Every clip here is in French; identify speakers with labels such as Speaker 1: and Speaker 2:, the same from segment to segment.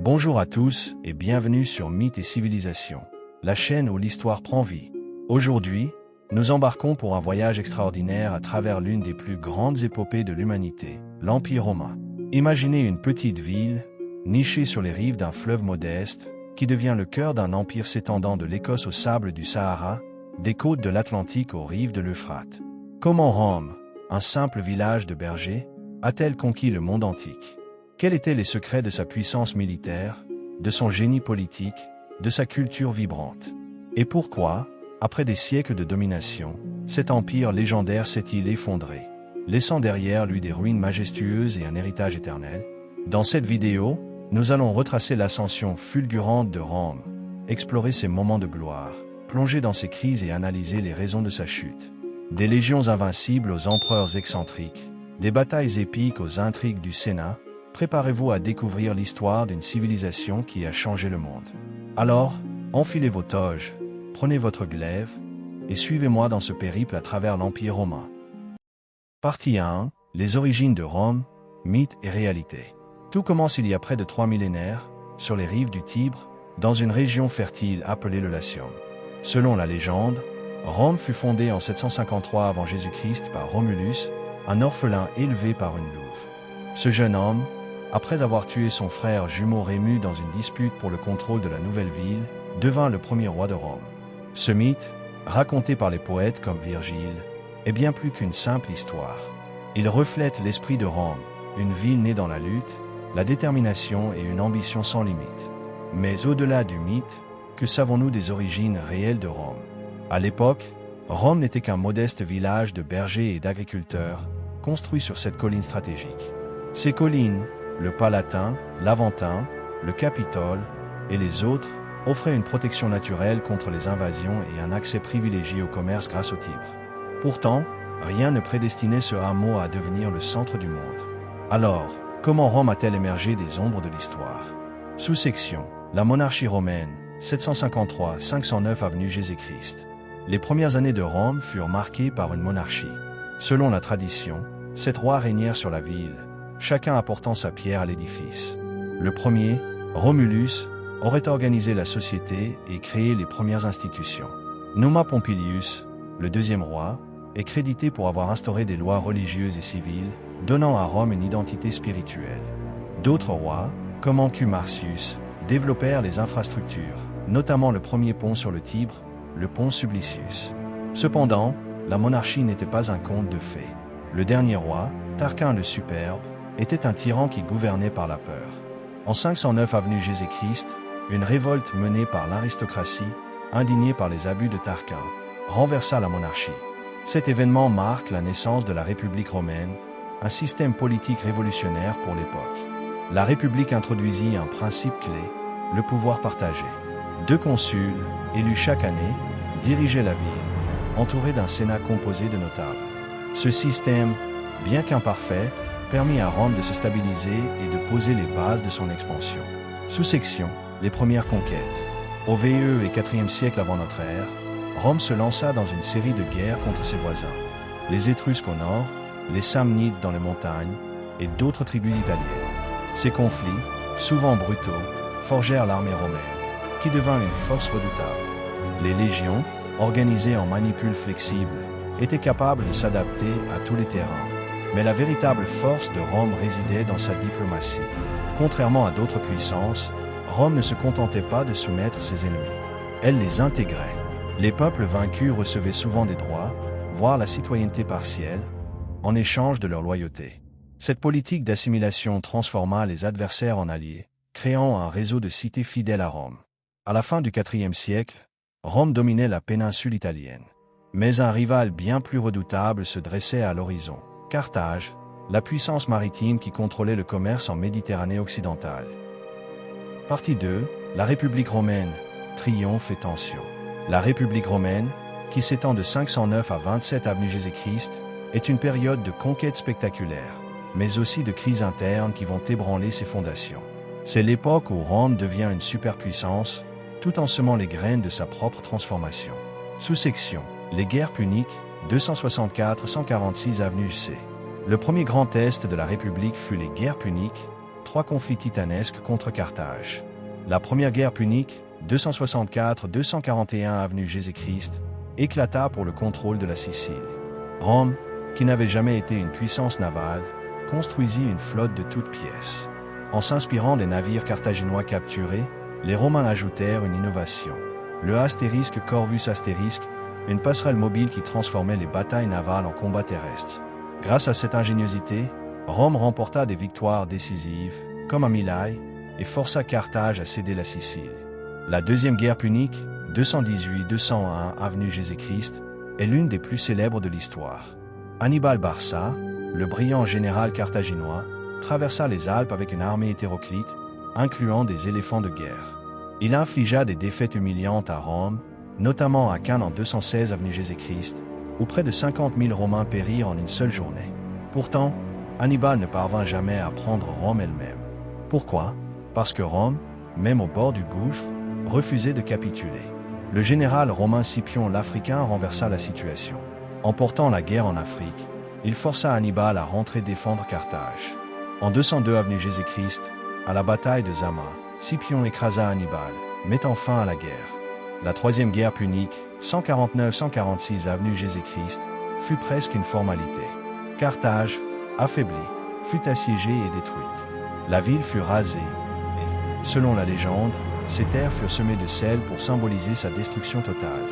Speaker 1: Bonjour à tous et bienvenue sur Mythes et Civilisations, la chaîne où l'histoire prend vie. Aujourd'hui, nous embarquons pour un voyage extraordinaire à travers l'une des plus grandes épopées de l'humanité, l'Empire romain. Imaginez une petite ville, nichée sur les rives d'un fleuve modeste, qui devient le cœur d'un empire s'étendant de l'Écosse aux sables du Sahara, des côtes de l'Atlantique aux rives de l'Euphrate. Comment Rome, un simple village de bergers, a-t-elle conquis le monde antique? Quels étaient les secrets de sa puissance militaire, de son génie politique, de sa culture vibrante? Et pourquoi, après des siècles de domination, cet empire légendaire s'est-il effondré, laissant derrière lui des ruines majestueuses et un héritage éternel? Dans cette vidéo, nous allons retracer l'ascension fulgurante de Rome, explorer ses moments de gloire, plonger dans ses crises et analyser les raisons de sa chute. Des légions invincibles aux empereurs excentriques, des batailles épiques aux intrigues du Sénat, préparez-vous à découvrir l'histoire d'une civilisation qui a changé le monde. Alors, enfilez vos toges, prenez votre glaive, et suivez-moi dans ce périple à travers l'Empire romain. Partie 1. Les origines de Rome, mythes et réalité. Tout commence il y a près de 3 millénaires, sur les rives du Tibre, dans une région fertile appelée le Latium. Selon la légende, Rome fut fondée en 753 avant Jésus-Christ par Romulus, un orphelin élevé par une louve. Ce jeune homme, après avoir tué son frère jumeau Rémus dans une dispute pour le contrôle de la nouvelle ville, devint le premier roi de Rome. Ce mythe, raconté par les poètes comme Virgile, est bien plus qu'une simple histoire. Il reflète l'esprit de Rome, une ville née dans la lutte, la détermination et une ambition sans limite. Mais au-delà du mythe, que savons-nous des origines réelles de Rome? À l'époque, Rome n'était qu'un modeste village de bergers et d'agriculteurs, construit sur cette colline stratégique. Ces collines, le Palatin, l'Aventin, le Capitole et les autres, offraient une protection naturelle contre les invasions et un accès privilégié au commerce grâce au Tibre. Pourtant, rien ne prédestinait ce hameau à devenir le centre du monde. Alors, comment Rome a-t-elle émergé des ombres de l'histoire? Sous-section, la monarchie romaine, 753-509 avenue Jésus-Christ. Les premières années de Rome furent marquées par une monarchie. Selon la tradition, 7 rois régnèrent sur la ville, chacun apportant sa pierre à l'édifice. Le premier, Romulus, aurait organisé la société et créé les premières institutions. Numa Pompilius, le deuxième roi, est crédité pour avoir instauré des lois religieuses et civiles, donnant à Rome une identité spirituelle. D'autres rois, comme Ancu Marcius, développèrent les infrastructures, notamment le premier pont sur le Tibre, le pont Sublicius. Cependant, la monarchie n'était pas un conte de fées. Le dernier roi, Tarquin le Superbe, était un tyran qui gouvernait par la peur. En 509 avenue Jésus-Christ, une révolte menée par l'aristocratie, indignée par les abus de Tarquin, renversa la monarchie. Cet événement marque la naissance de la République romaine, un système politique révolutionnaire pour l'époque. La République introduisit un principe clé, le pouvoir partagé. 2 consuls, élus chaque année, dirigeaient la ville, entourés d'un sénat composé de notables. Ce système, bien qu'imparfait, permit à Rome de se stabiliser et de poser les bases de son expansion. Sous-section, les premières conquêtes. Au VE et 4e siècle avant notre ère, Rome se lança dans une série de guerres contre ses voisins. Les Étrusques au nord, les Samnites dans les montagnes et d'autres tribus italiennes. Ces conflits, souvent brutaux, forgèrent l'armée romaine, qui devint une force redoutable. Les légions, organisées en manipules flexibles, étaient capables de s'adapter à tous les terrains. Mais la véritable force de Rome résidait dans sa diplomatie. Contrairement à d'autres puissances, Rome ne se contentait pas de soumettre ses ennemis. Elle les intégrait. Les peuples vaincus recevaient souvent des droits, voire la citoyenneté partielle, en échange de leur loyauté. Cette politique d'assimilation transforma les adversaires en alliés, créant un réseau de cités fidèles à Rome. À la fin du IVe siècle, Rome dominait la péninsule italienne. Mais un rival bien plus redoutable se dressait à l'horizon. Carthage, la puissance maritime qui contrôlait le commerce en Méditerranée occidentale. Partie 2. La République romaine, triomphe et tension. La République romaine, qui s'étend de 509 à 27 avenue Jésus-Christ, est une période de conquête spectaculaire, mais aussi de crises internes qui vont ébranler ses fondations. C'est l'époque où Rome devient une superpuissance, tout en semant les graines de sa propre transformation. Sous-section, les guerres puniques, 264-146 avenue C. Le premier grand test de la République fut les guerres puniques, 3 conflits titanesques contre Carthage. La première guerre punique, 264-241 avenue Jésus-Christ, éclata pour le contrôle de la Sicile. Rome, qui n'avait jamais été une puissance navale, construisit une flotte de toutes pièces. En s'inspirant des navires carthaginois capturés, les Romains ajoutèrent une innovation. Le astérisque Corvus Astérisque, une passerelle mobile qui transformait les batailles navales en combats terrestres. Grâce à cette ingéniosité, Rome remporta des victoires décisives, comme à Mylae, et força Carthage à céder la Sicile. La deuxième guerre punique, 218-201 avenue Jésus-Christ, est l'une des plus célèbres de l'histoire. Hannibal Barca, le brillant général carthaginois, traversa les Alpes avec une armée hétéroclite, incluant des éléphants de guerre. Il infligea des défaites humiliantes à Rome, notamment à Cannes en 216 avenue Jésus-Christ, où près de 50 000 Romains périrent en une seule journée. Pourtant, Hannibal ne parvint jamais à prendre Rome elle-même. Pourquoi? Parce que Rome, même au bord du gouffre, refusait de capituler. Le général romain Scipion l'Africain renversa la situation. Emportant la guerre en Afrique, il força Hannibal à rentrer défendre Carthage. En 202 avenue Jésus-Christ, à la bataille de Zama, Scipion écrasa Hannibal, mettant fin à la guerre. La troisième guerre punique, 149-146 avenue Jésus-Christ, fut presque une formalité. Carthage, affaiblie, fut assiégée et détruite. La ville fut rasée, et, selon la légende, ses terres furent semées de sel pour symboliser sa destruction totale.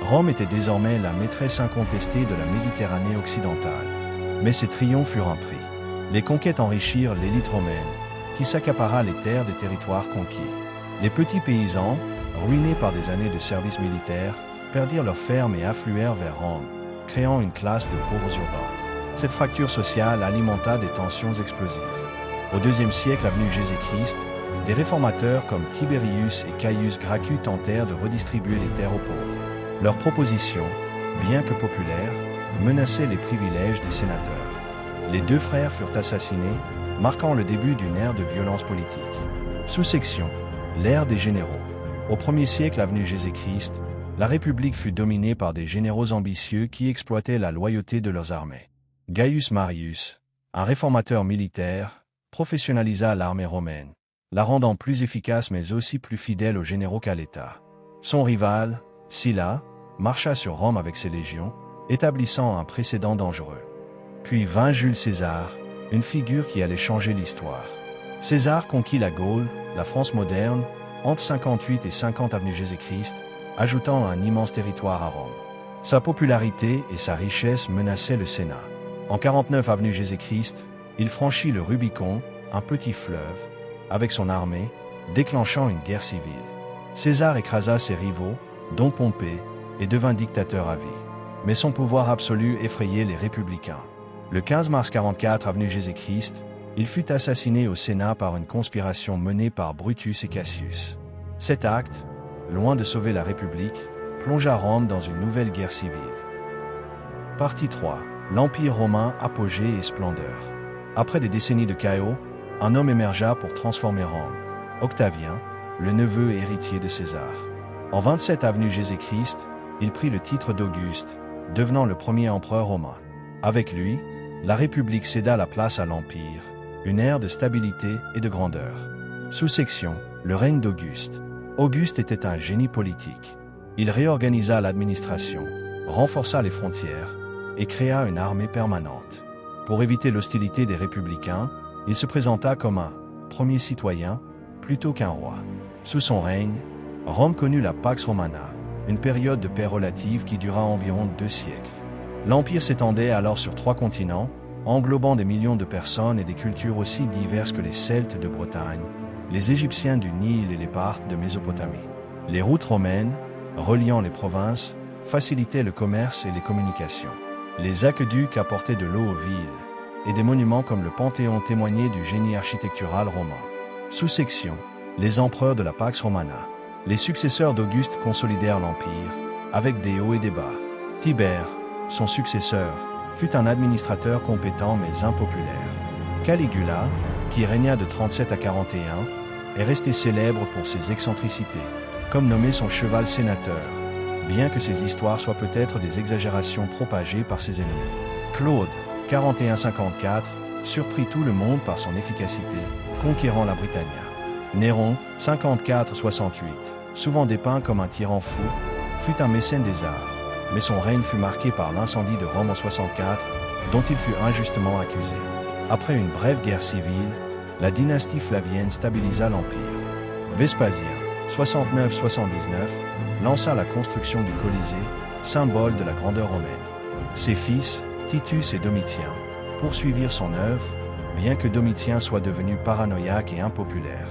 Speaker 1: Rome était désormais la maîtresse incontestée de la Méditerranée occidentale. Mais ses triomphes furent un prix. Les conquêtes enrichirent l'élite romaine, qui s'accapara les terres des territoires conquis. Les petits paysans, ruinés par des années de service militaire, perdirent leurs fermes et affluèrent vers Rome, créant une classe de pauvres urbains. Cette fracture sociale alimenta des tensions explosives. Au IIe siècle avenue Jésus-Christ, des réformateurs comme Tiberius et Caius Gracchus tentèrent de redistribuer les terres aux pauvres. Leurs propositions, bien que populaires, menaçaient les privilèges des sénateurs. Les deux frères furent assassinés, marquant le début d'une ère de violence politique. Sous-section, l'ère des généraux. Au 1er siècle avenue Jésus-Christ, la République fut dominée par des généraux ambitieux qui exploitaient la loyauté de leurs armées. Gaius Marius, un réformateur militaire, professionnalisa l'armée romaine, la rendant plus efficace mais aussi plus fidèle aux généraux qu'à l'État. Son rival, Sylla, marcha sur Rome avec ses légions, établissant un précédent dangereux. Puis vint Jules César, une figure qui allait changer l'histoire. César conquit la Gaule, la France moderne, entre 58 et 50 avenue Jésus-Christ, ajoutant un immense territoire à Rome. Sa popularité et sa richesse menaçaient le Sénat. En 49 avenue Jésus-Christ, il franchit le Rubicon, un petit fleuve, avec son armée, déclenchant une guerre civile. César écrasa ses rivaux, dont Pompée, et devint dictateur à vie. Mais son pouvoir absolu effrayait les républicains. Le 15 mars 44 avenue Jésus-Christ, il fut assassiné au Sénat par une conspiration menée par Brutus et Cassius. Cet acte, loin de sauver la République, plongea Rome dans une nouvelle guerre civile. Partie 3. L'Empire romain, apogée et splendeur. Après des décennies de chaos, un homme émergea pour transformer Rome. Octavien, le neveu et héritier de César. En 27 avenue Jésus-Christ, il prit le titre d'Auguste, devenant le premier empereur romain. Avec lui, la République céda la place à l'Empire, une ère de stabilité et de grandeur. Sous-section, le règne d'Auguste. Auguste était un génie politique. Il réorganisa l'administration, renforça les frontières et créa une armée permanente. Pour éviter l'hostilité des républicains, il se présenta comme un premier citoyen plutôt qu'un roi. Sous son règne, Rome connut la Pax Romana, une période de paix relative qui dura environ 2 siècles. L'Empire s'étendait alors sur 3 continents, englobant des millions de personnes et des cultures aussi diverses que les Celtes de Bretagne, les Égyptiens du Nil et les Parthes de Mésopotamie. Les routes romaines, reliant les provinces, facilitaient le commerce et les communications. Les aqueducs apportaient de l'eau aux villes, et des monuments comme le Panthéon témoignaient du génie architectural romain. Sous-section, les empereurs de la Pax Romana. Les successeurs d'Auguste consolidèrent l'Empire, avec des hauts et des bas. Tibère, son successeur, fut un administrateur compétent mais impopulaire. Caligula, qui régna de 37 à 41, est resté célèbre pour ses excentricités, comme nommé son cheval sénateur, bien que ces histoires soient peut-être des exagérations propagées par ses ennemis. Claude, 41-54, surprit tout le monde par son efficacité, conquérant la Britannia. Néron, 54-68, souvent dépeint comme un tyran fou, fut un mécène des arts, mais son règne fut marqué par l'incendie de Rome en 64, dont il fut injustement accusé. Après une brève guerre civile, la dynastie flavienne stabilisa l'Empire. Vespasien, 69-79, lança la construction du Colisée, symbole de la grandeur romaine. Ses fils, Titus et Domitien, poursuivirent son œuvre, bien que Domitien soit devenu paranoïaque et impopulaire.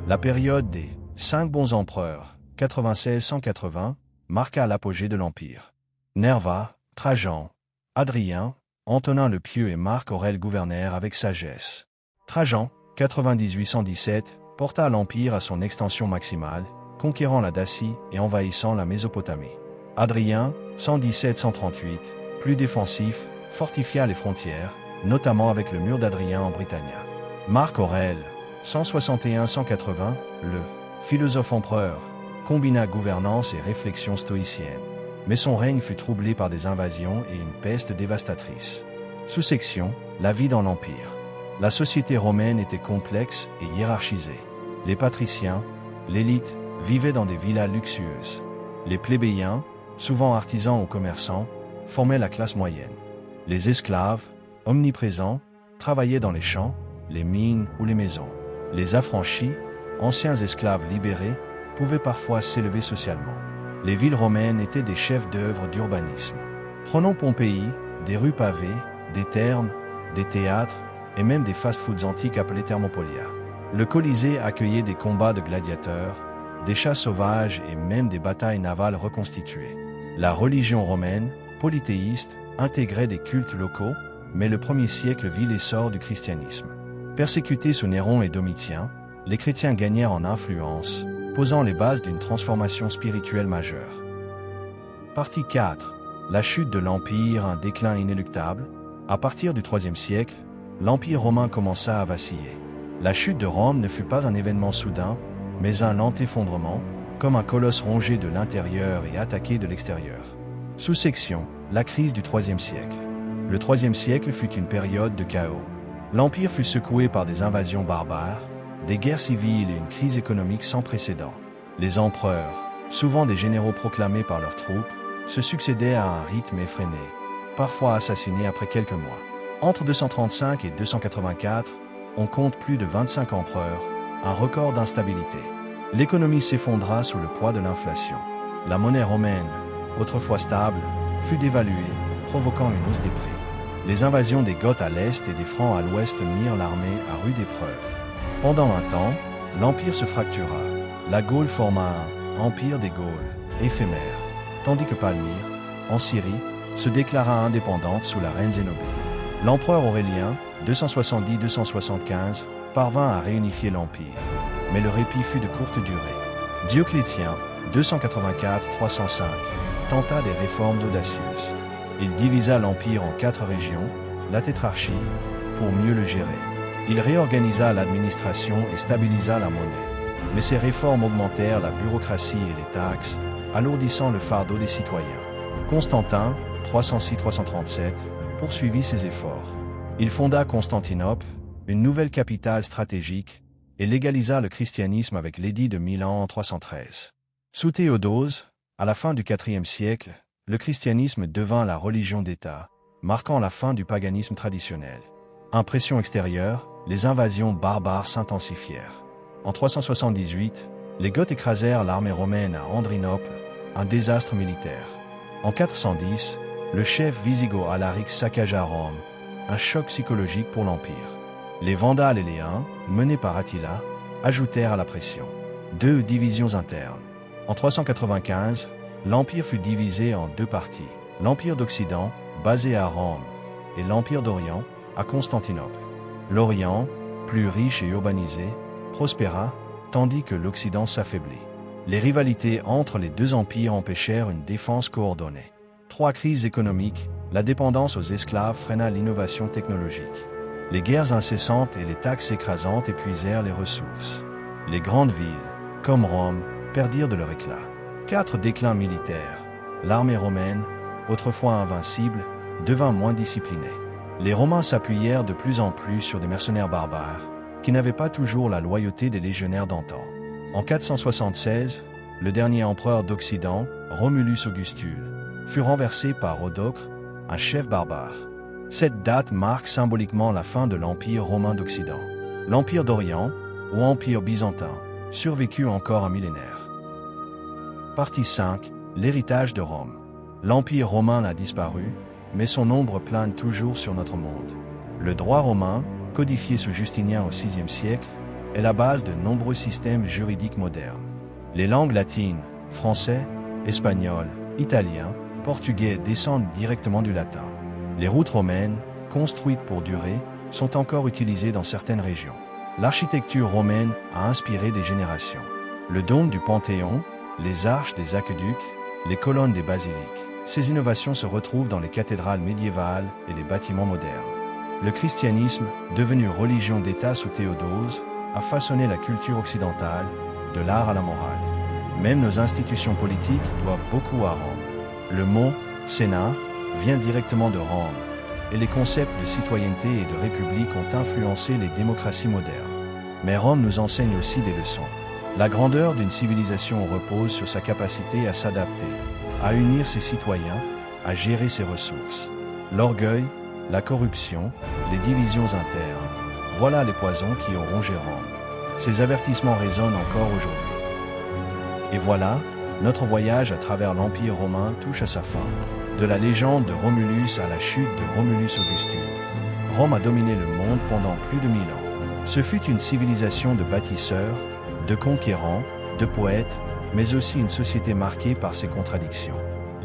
Speaker 1: La période des 5 bons empereurs, 96-180, marqua l'apogée de l'Empire. Nerva, Trajan, Adrien, Antonin le Pieux et Marc Aurèle gouvernèrent avec sagesse. Trajan, 98-117, porta l'Empire à son extension maximale, conquérant la Dacie et envahissant la Mésopotamie. Adrien, 117-138, plus défensif, fortifia les frontières, notamment avec le mur d'Adrien en Britannia. Marc Aurèle, 161-180, le philosophe empereur, combina gouvernance et réflexion stoïcienne. Mais son règne fut troublé par des invasions et une peste dévastatrice. Sous-section, la vie dans l'Empire. La société romaine était complexe et hiérarchisée. Les patriciens, l'élite, vivaient dans des villas luxueuses. Les plébéiens, souvent artisans ou commerçants, formaient la classe moyenne. Les esclaves, omniprésents, travaillaient dans les champs, les mines ou les maisons. Les affranchis, anciens esclaves libérés, pouvaient parfois s'élever socialement. Les villes romaines étaient des chefs d'œuvre d'urbanisme. Prenons Pompéi, des rues pavées, des thermes, des théâtres, et même des fast-foods antiques appelés Thermopolia. Le Colisée accueillait des combats de gladiateurs, des chasses sauvages et même des batailles navales reconstituées. La religion romaine, polythéiste, intégrait des cultes locaux, mais le 1er siècle vit l'essor du christianisme. Persécutés sous Néron et Domitien, les chrétiens gagnèrent en influence, posant les bases d'une transformation spirituelle majeure. Partie 4. La chute de l'Empire, un déclin inéluctable. À partir du IIIe siècle, l'Empire romain commença à vaciller. La chute de Rome ne fut pas un événement soudain, mais un lent effondrement, comme un colosse rongé de l'intérieur et attaqué de l'extérieur. Sous-section, la crise du IIIe siècle. Le IIIe siècle fut une période de chaos. L'Empire fut secoué par des invasions barbares, des guerres civiles et une crise économique sans précédent. Les empereurs, souvent des généraux proclamés par leurs troupes, se succédaient à un rythme effréné, parfois assassinés après quelques mois. Entre 235 et 284, on compte plus de 25 empereurs, un record d'instabilité. L'économie s'effondra sous le poids de l'inflation. La monnaie romaine, autrefois stable, fut dévaluée, provoquant une hausse des prix. Les invasions des Goths à l'est et des Francs à l'ouest mirent l'armée à rude épreuve. Pendant un temps, l'Empire se fractura. La Gaule forma un empire des Gaules, éphémère, tandis que Palmyre, en Syrie, se déclara indépendante sous la reine Zénobie. L'empereur Aurélien, 270-275, parvint à réunifier l'Empire, mais le répit fut de courte durée. Dioclétien, 284-305, tenta des réformes audacieuses. Il divisa l'Empire en 4 régions, la tétrarchie, pour mieux le gérer. Il réorganisa l'administration et stabilisa la monnaie. Mais ces réformes augmentèrent la bureaucratie et les taxes, alourdissant le fardeau des citoyens. Constantin, 306-337, poursuivit ses efforts. Il fonda Constantinople, une nouvelle capitale stratégique, et légalisa le christianisme avec l'édit de Milan en 313. Sous Théodose, à la fin du IVe siècle, le christianisme devint la religion d'État, marquant la fin du paganisme traditionnel. Impression extérieure, les invasions barbares s'intensifièrent. En 378, les Goths écrasèrent l'armée romaine à Andrinople, un désastre militaire. En 410, le chef wisigoth Alaric saccagea Rome, un choc psychologique pour l'Empire. Les Vandales et les Huns, menés par Attila, ajoutèrent à la pression. 2 divisions internes. En 395, l'Empire fut divisé en 2 parties. L'Empire d'Occident, basé à Rome, et l'Empire d'Orient, à Constantinople. L'Orient, plus riche et urbanisé, prospéra, tandis que l'Occident s'affaiblit. Les rivalités entre les 2 empires empêchèrent une défense coordonnée. 3 crises économiques, la dépendance aux esclaves freina l'innovation technologique. Les guerres incessantes et les taxes écrasantes épuisèrent les ressources. Les grandes villes, comme Rome, perdirent de leur éclat. 4 déclins militaires. L'armée romaine, autrefois invincible, devint moins disciplinée. Les Romains s'appuyèrent de plus en plus sur des mercenaires barbares, qui n'avaient pas toujours la loyauté des légionnaires d'antan. En 476, le dernier empereur d'Occident, Romulus Augustule, fut renversé par Rodocre, un chef barbare. Cette date marque symboliquement la fin de l'Empire romain d'Occident. L'Empire d'Orient, ou Empire byzantin, survécut encore un millénaire. Partie 5. L'héritage de Rome. L'Empire romain a disparu, mais son ombre plane toujours sur notre monde. Le droit romain, codifié sous Justinien au VIe siècle, est la base de nombreux systèmes juridiques modernes. Les langues latines, français, espagnol, italien, portugais descendent directement du latin. Les routes romaines, construites pour durer, sont encore utilisées dans certaines régions. L'architecture romaine a inspiré des générations. Le dôme du Panthéon, les arches des aqueducs, les colonnes des basiliques. Ces innovations se retrouvent dans les cathédrales médiévales et les bâtiments modernes. Le christianisme, devenu religion d'État sous Théodose, a façonné la culture occidentale, de l'art à la morale. Même nos institutions politiques doivent beaucoup à Rome. Le mot « Sénat » vient directement de Rome, et les concepts de citoyenneté et de république ont influencé les démocraties modernes. Mais Rome nous enseigne aussi des leçons. La grandeur d'une civilisation repose sur sa capacité à s'adapter, à unir ses citoyens, à gérer ses ressources. L'orgueil, la corruption, les divisions internes, voilà les poisons qui ont rongé Rome. Ces avertissements résonnent encore aujourd'hui. Et voilà, notre voyage à travers l'Empire romain touche à sa fin. De la légende de Romulus à la chute de Romulus Augustule. Rome a dominé le monde pendant plus de 1000 ans. Ce fut une civilisation de bâtisseurs, de conquérants, de poètes, mais aussi une société marquée par ses contradictions.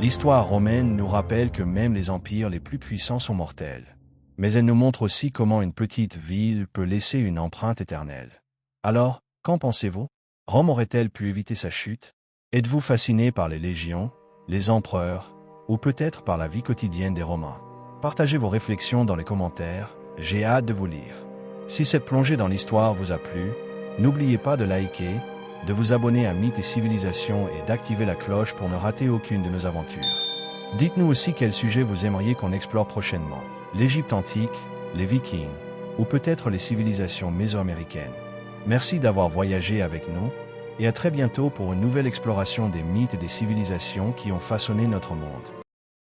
Speaker 1: L'histoire romaine nous rappelle que même les empires les plus puissants sont mortels. Mais elle nous montre aussi comment une petite ville peut laisser une empreinte éternelle. Alors, qu'en pensez-vous? Rome aurait-elle pu éviter sa chute? Êtes-vous fasciné par les légions, les empereurs, ou peut-être par la vie quotidienne des Romains? Partagez vos réflexions dans les commentaires, j'ai hâte de vous lire. Si cette plongée dans l'histoire vous a plu, n'oubliez pas de liker, de vous abonner à Mythes et Civilisations et d'activer la cloche pour ne rater aucune de nos aventures. Dites-nous aussi quel sujet vous aimeriez qu'on explore prochainement. L'Égypte antique, les Vikings, ou peut-être les civilisations mésoaméricaines. Merci d'avoir voyagé avec nous, et à très bientôt pour une nouvelle exploration des mythes et des civilisations qui ont façonné notre monde.